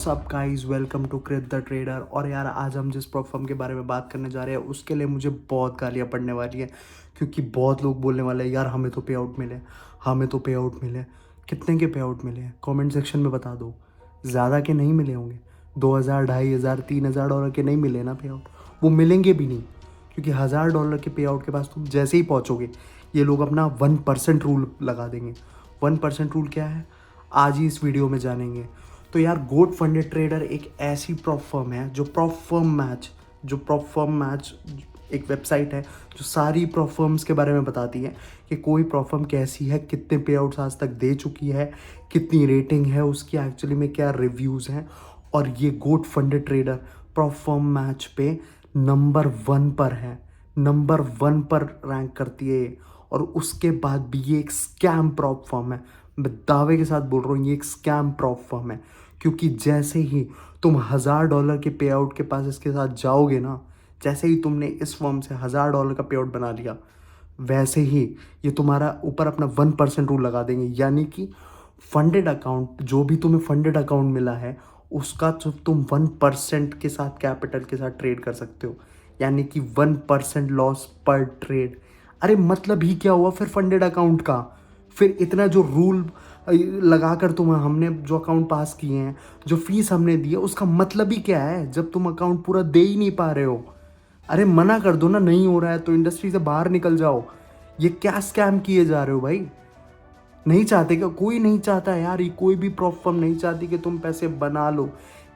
सब guys welcome to crypto trader. और यार आज हम जिस प्लेटफॉर्म के बारे में बात करने जा रहे हैं उसके लिए मुझे बहुत गालियाँ पड़ने वाली हैं, क्योंकि बहुत लोग बोलने वाले हैं यार हमें तो पे आउट मिले, हमें तो पे आउट मिले। कितने के पे आउट मिले हैं कमेंट सेक्शन में बता दो। ज़्यादा के नहीं मिले होंगे, 2,000 2,500 3,000 डॉलर के नहीं मिले ना पे आउट। वो मिलेंगे भी नहीं, क्योंकि $1,000 के पे आउट के पास तुम जैसे ही पहुँचोगे ये लोग अपना 1% रूल लगा देंगे। 1% रूल क्या है आज ही इस वीडियो में जानेंगे। तो यार गोट फंडेड ट्रेडर एक ऐसी प्रॉप फर्म है जो प्रॉप फर्म मैच एक वेबसाइट है जो सारी प्रॉप फर्म्स के बारे में बताती है कि कोई प्रॉप फर्म कैसी है, कितने पे आउट्स आज तक दे चुकी है, कितनी रेटिंग है उसकी, एक्चुअली में क्या रिव्यूज़ हैं। और ये goat funded trader prop firm match पे नंबर 1 पर है, नंबर 1 पर रैंक करती है ये। और उसके बाद भी ये एक स्कैम प्रॉप फर्म है। मैं दावे के साथ बोल रहा हूँ ये एक स्कैम प्रॉप फर्म है, क्योंकि जैसे ही तुम $1,000 के पे आउट के पास इसके साथ जाओगे ना, जैसे ही तुमने इस फर्म से $1,000 का पे आउट बना लिया, वैसे ही ये तुम्हारा ऊपर अपना 1% रूल लगा देंगे। यानी कि फंडेड अकाउंट जो भी तुम्हें फंडेड अकाउंट मिला है उसका जो तुम 1% के साथ कैपिटल के साथ ट्रेड कर सकते हो, यानी कि 1% लॉस पर ट्रेड। अरे मतलब ही क्या हुआ फिर फंडेड अकाउंट का? फिर इतना जो रूल लगाकर तुम हमने जो अकाउंट पास किए हैं, जो फीस हमने दी है, उसका मतलब ही क्या है जब तुम अकाउंट पूरा दे ही नहीं पा रहे हो? अरे मना कर दो ना, नहीं हो रहा है तो इंडस्ट्री से बाहर निकल जाओ। ये क्या स्कैम किए जा रहे हो भाई? नहीं चाहते क्या? कोई नहीं चाहता है यार, ये कोई भी प्रॉप फर्म नहीं चाहती कि तुम पैसे बना लो।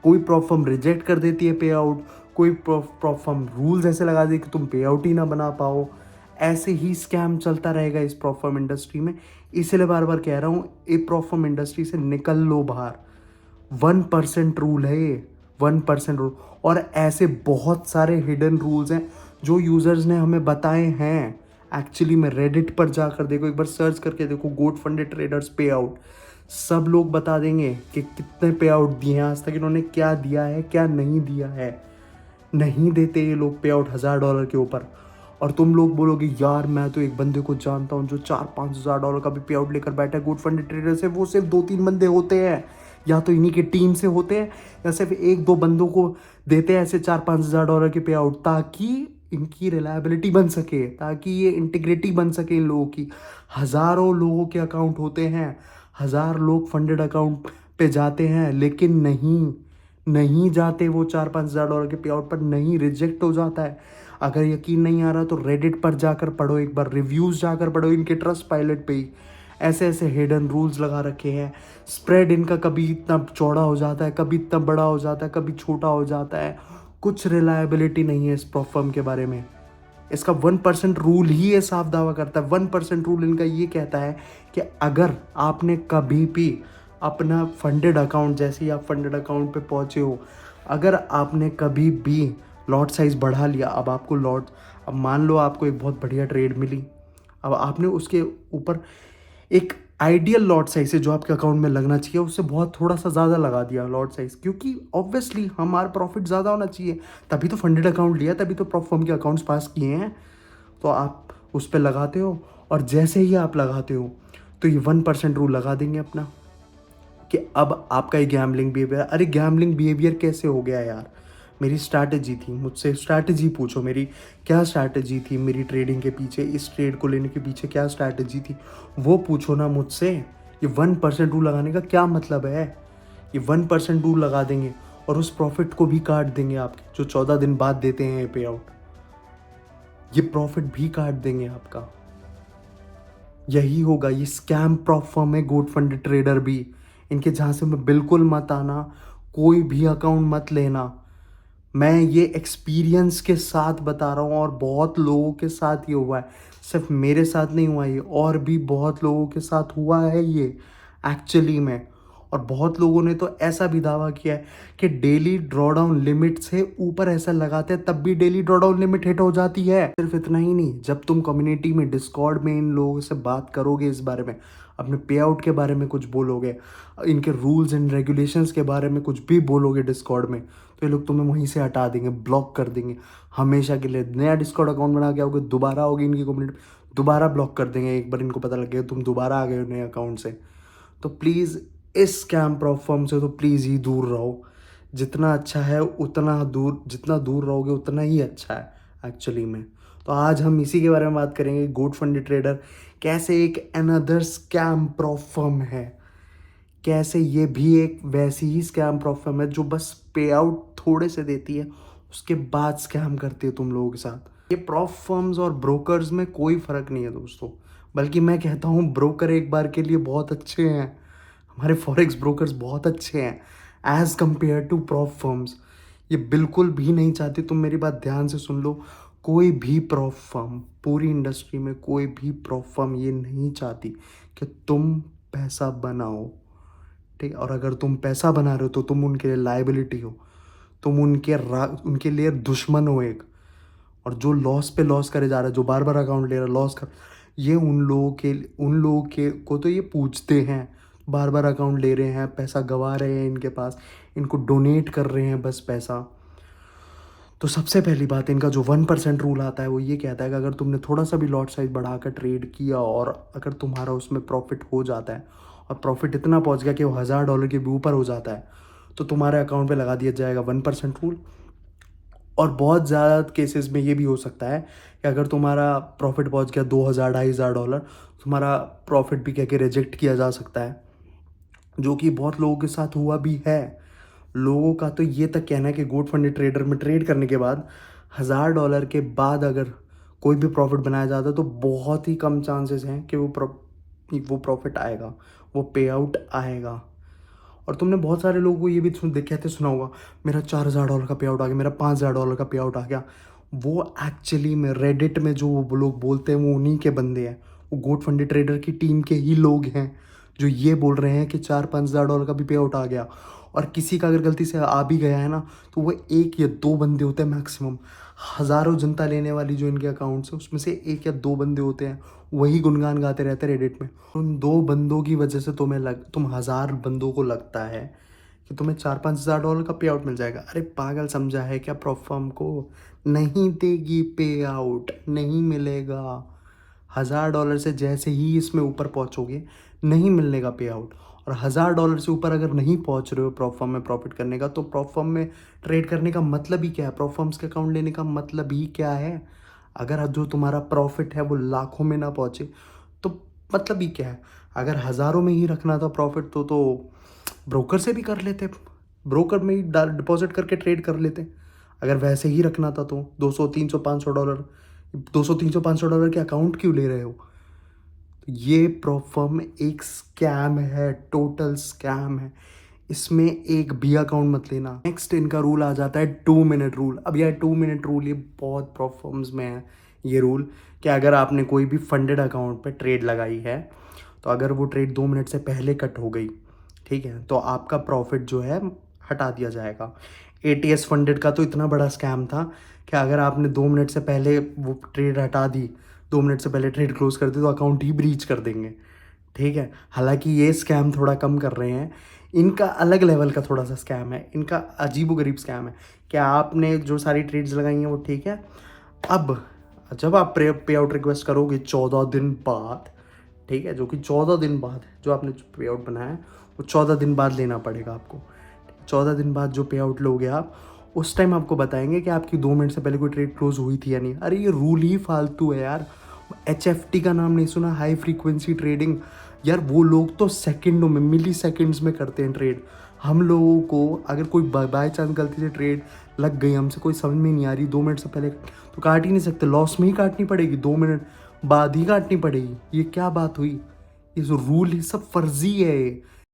कोई प्रॉप फर्म रिजेक्ट कर देती है पे आउट, कोई प्रॉप फर्म रूल्स ऐसे लगा देती कि तुम पे आउट ही ना बना पाओ। ऐसे ही स्कैम चलता रहेगा इस प्रॉप फर्म इंडस्ट्री में। इसलिए बार बार कह रहा हूँ ये प्रॉप फर्म इंडस्ट्री से निकल लो बाहर। 1% रूल है ये, 1% रूल। और ऐसे बहुत सारे हिडन रूल्स हैं जो यूजर्स ने हमें बताए हैं। एक्चुअली में रेडिट पर जाकर देखो, एक बार सर्च करके देखो गोट फंडेड ट्रेडर्स पे आउट, सब लोग बता देंगे कि कितने पे आउट दिए हैं आज तक, इन्होंने क्या दिया है क्या नहीं दिया है। नहीं देते ये लोग पे आउट $1,000 के ऊपर। और तुम लोग बोलोगे यार मैं तो एक बंदे को जानता हूँ जो 4-5 हज़ार डॉलर का भी पे आउट लेकर बैठा है गोट फंडेड ट्रेडर से। वो सिर्फ 2-3 बंदे होते हैं, या तो इन्हीं की टीम से होते हैं या सिर्फ 1-2 बंदों को देते हैं ऐसे 4-5 हज़ार डॉलर के पे आउट, ताकि इनकी रिलायबिलिटी बन सके, ताकि ये इंटीग्रिटी बन सके इन लोगों की। हज़ारों लोगों के अकाउंट होते हैं, 1,000 लोग फंडेड अकाउंट पे जाते हैं, लेकिन नहीं नहीं जाते वो 4-5 हज़ार डॉलर के पे आउट पर, नहीं, रिजेक्ट हो जाता है। अगर यकीन नहीं आ रहा तो रेडिट पर जाकर पढ़ो, एक बार रिव्यूज़ जाकर पढ़ो इनके ट्रस्ट पायलट पे ही। ऐसे ऐसे हिडन रूल्स लगा रखे हैं। स्प्रेड इनका कभी इतना चौड़ा हो जाता है, कभी इतना बड़ा हो जाता है, कभी छोटा हो जाता है। कुछ रिलायबिलिटी नहीं है इस प्रॉप फर्म के बारे में। इसका 1% रूल ही ये साफ दावा करता है। 1% रूल इनका ये कहता है कि अगर आपने कभी भी अपना फंडेड अकाउंट, जैसे ही आप फंडेड अकाउंट पे पहुंचे हो, अगर आपने कभी भी लॉट साइज़ बढ़ा लिया, अब आपको लॉट, अब मान लो आपको एक बहुत बढ़िया ट्रेड मिली, अब आपने उसके ऊपर एक आइडियल लॉट साइज है जो आपके अकाउंट में लगना चाहिए, उससे बहुत थोड़ा सा ज़्यादा लगा दिया लॉट साइज, क्योंकि ऑब्वियसली हमारा प्रॉफिट ज़्यादा होना चाहिए, तभी तो फंडेड अकाउंट लिया, तभी तो प्रॉप फर्म के अकाउंट्स पास किए हैं। तो आप उस पर लगाते हो, और जैसे ही आप लगाते हो तो ये 1% रूल लगा देंगे अपना कि अब आपका ये गैम्बलिंग बिहेवियर। अरे गैम्बलिंग बिहेवियर कैसे हो गया यार? मेरी स्ट्रैटेजी थी, मुझसे स्ट्रैटेजी पूछो मेरी क्या स्ट्रैटेजी थी मेरी ट्रेडिंग के पीछे, इस ट्रेड को लेने के पीछे क्या स्ट्रैटेजी थी, वो पूछो ना मुझसे। ये 1% रूल लगाने का क्या मतलब है? ये 1% रूल लगा देंगे और उस प्रॉफिट को भी काट देंगे आपके, जो 14 दिन बाद देते हैं ये पे आउट, ये प्रॉफिट भी काट देंगे आपका। यही होगा, ये स्कैम प्रॉप फर्म है गोट फंडेड ट्रेडर भी। इनके झांसे में बिल्कुल मत आना, कोई भी अकाउंट मत लेना। मैं ये एक्सपीरियंस के साथ बता रहा हूँ, और बहुत लोगों के साथ ये हुआ है। सिर्फ मेरे साथ नहीं हुआ ये, और भी बहुत लोगों के साथ हुआ है ये एक्चुअली में। और बहुत लोगों ने तो ऐसा भी दावा किया है कि डेली ड्रॉडाउन लिमिट से ऊपर ऐसा लगाते हैं तब भी डेली ड्रॉडाउन लिमिट हिट हो जाती है। सिर्फ इतना ही नहीं, जब तुम कम्युनिटी में डिस्कॉर्ड में इन लोगों से बात करोगे इस बारे में, अपने पे आउट के बारे में कुछ बोलोगे, इनके रूल्स एंड रेगुलेशंस के बारे में कुछ भी बोलोगे डिस्कॉर्ड में, तो ये लोग तुम्हें वहीं से हटा देंगे, ब्लॉक कर देंगे हमेशा के लिए। नया डिस्कॉर्ड अकाउंट बना के आओगे, दोबारा आओगे इनकी कम्युनिटी, दोबारा ब्लॉक कर देंगे एक बार इनको पता लग गया तुम दोबारा आ गए हो नए अकाउंट से। तो प्लीज़ इस स्कैम प्रॉप फर्म से तो प्लीज़ ही दूर रहो। जितना अच्छा है उतना दूर, जितना दूर रहोगे उतना ही अच्छा है एक्चुअली में। तो आज हम इसी के बारे में बात करेंगे, गोट फंडी ट्रेडर कैसे एक अनदर स्कैम प्रॉप फर्म है, कैसे ये भी एक वैसी ही स्कैम प्रॉप फर्म है जो बस पे आउट थोड़े से देती है, उसके बाद स्कैम करती है तुम लोगों के साथ। ये प्रॉप फर्म्स और ब्रोकर्स में कोई फ़र्क नहीं है दोस्तों, बल्कि मैं कहता हूँ ब्रोकर एक बार के लिए बहुत अच्छे हैं, हमारे फॉरेक्स ब्रोकर्स बहुत अच्छे हैं as compare to prop firms. ये बिल्कुल भी नहीं चाहती, तुम मेरी बात ध्यान से सुन लो, कोई भी प्रॉप फर्म, पूरी इंडस्ट्री में कोई भी प्रॉप फर्म ये नहीं चाहती कि तुम पैसा बनाओ, ठीक है। और अगर तुम पैसा बना रहे हो तो तुम उनके लिए लाइबिलिटी हो, तुम उनके लिए दुश्मन हो एक। और जो लॉस पे लॉस करे जा रहा है, जो बार बार अकाउंट ले रहा है लॉस कर, ये उन लोगों के को तो ये पूछते हैं, बार बार अकाउंट ले रहे हैं, पैसा गंवा रहे हैं इनके पास, इनको डोनेट कर रहे हैं बस पैसा। तो सबसे पहली बात, इनका जो 1% रूल आता है वो ये कहता है कि अगर तुमने थोड़ा सा भी लॉट साइज बढ़ाकर ट्रेड किया और अगर तुम्हारा उसमें प्रॉफिट हो जाता है और प्रॉफिट इतना पहुंच गया कि वो $1000 के भी ऊपर हो जाता है, तो तुम्हारे अकाउंट पे लगा दिया जाएगा 1% रूल। और बहुत ज़्यादा केसेस में ये भी हो सकता है कि अगर तुम्हारा प्रॉफिट पहुंच गया 2000 $2500, तुम्हारा प्रॉफिट भी कह के रिजेक्ट किया जा सकता है, जो कि बहुत लोगों के साथ हुआ भी है। लोगों का तो ये तक कहना है कि गोट फंडी ट्रेडर में ट्रेड करने के बाद $1000 के बाद अगर कोई भी प्रॉफिट बनाया जाता है तो बहुत ही कम चांसेस हैं कि वो प्रॉफिट आएगा, वो पे आउट आएगा। और तुमने बहुत सारे लोगों को ये भी कहते सुना होगा, मेरा $4000 का पे आउट आ गया, मेरा $5000 का पे आउट आ गया। वो एक्चुअली में रेडिट में जो वो लोग बोलते हैं वो उन्हीं के बंदे हैं, वो गोट फंडी ट्रेडर की टीम के ही लोग हैं जो ये बोल रहे हैं कि $4000-5000 का भी पे आउट आ गया। और किसी का अगर गलती से आ भी गया है ना, तो वो 1 या 2 बंदे होते हैं मैक्सिमम, हज़ारों जनता लेने वाली जो इनके अकाउंट्स हैं उसमें से 1 या 2 बंदे होते हैं, वही गुनगान गाते रहते हैं रेडिट में। उन 2 बंदों की वजह से तुम 1000 बंदों को लगता है कि तुम्हें $4-5 हज़ार का पे आउट मिल जाएगा। अरे पागल समझा है क्या प्रॉप फर्म को? नहीं देगी पे आउट, नहीं मिलेगा। $1000 से जैसे ही इसमें ऊपर पहुंचोगे नहीं मिलने का पे आउट। और $1000 से ऊपर अगर नहीं पहुंच रहे हो प्रॉप फर्म में प्रॉफिट करने का, तो प्रॉप फर्म में ट्रेड करने का मतलब ही क्या है? प्रॉप फर्म्स के अकाउंट लेने का मतलब ही क्या है? अगर जो तुम्हारा प्रॉफिट है वो लाखों में ना पहुंचे तो मतलब ही क्या है? अगर हज़ारों में ही रखना था प्रॉफिट तो ब्रोकर से भी कर लेते, ब्रोकर में ही डिपॉजिट करके ट्रेड कर लेते। अगर वैसे ही रखना था तो 200 300 500 डॉलर, $200 300 500 के अकाउंट क्यों ले रहे हो? तो ये प्रॉप फर्म एक स्कैम है, टोटल स्कैम है, इसमें एक भी अकाउंट मत लेना। नेक्स्ट इनका रूल आ जाता है 2 मिनट रूल। अब यार 2 मिनट रूल ये बहुत प्रॉप फर्म्स में है ये रूल, कि अगर आपने कोई भी फंडेड अकाउंट पे ट्रेड लगाई है तो अगर वो ट्रेड 2 मिनट से पहले कट हो गई, ठीक है, तो आपका प्रॉफिट जो है हटा दिया जाएगा। एटीएस फंडेड का तो इतना बड़ा स्कैम था कि अगर आपने 2 मिनट से पहले वो ट्रेड हटा दी, 2 मिनट से पहले ट्रेड क्लोज कर दी, तो अकाउंट ही ब्रीच कर देंगे, ठीक है। हालांकि ये स्कैम थोड़ा कम कर रहे हैं, इनका अलग लेवल का थोड़ा सा स्कैम है, इनका अजीबोगरीब स्कैम है। क्या आपने जो सारी ट्रेड्स लगाई हैं वो ठीक है, अब जब आप पे आउट रिक्वेस्ट करोगे 14 दिन बाद, ठीक है, जो कि 14 दिन बाद है, जो आपने पे आउट बनाया है वो 14 दिन बाद लेना पड़ेगा आपको। 14 दिन बाद जो पे आउट लोगे आप, उस टाइम आपको बताएंगे कि आपकी 2 मिनट से पहले कोई ट्रेड क्लोज हुई थी या नहीं। अरे ये रूल ही फालतू है यार। HFT का नाम नहीं सुना, हाई फ्रीक्वेंसी ट्रेडिंग? यार वो लोग तो सेकंडों में, मिली सेकंड्स में करते हैं ट्रेड। हम लोगों को अगर कोई बाय चांस गलती से ट्रेड लग गई, हमसे कोई समझ में नहीं आ रही, 2 मिनट से पहले तो काट ही नहीं सकते, लॉस में ही काटनी पड़ेगी, 2 मिनट बाद ही काटनी पड़ेगी। ये क्या बात हुई? ये जो रूल, ये सब फर्जी है।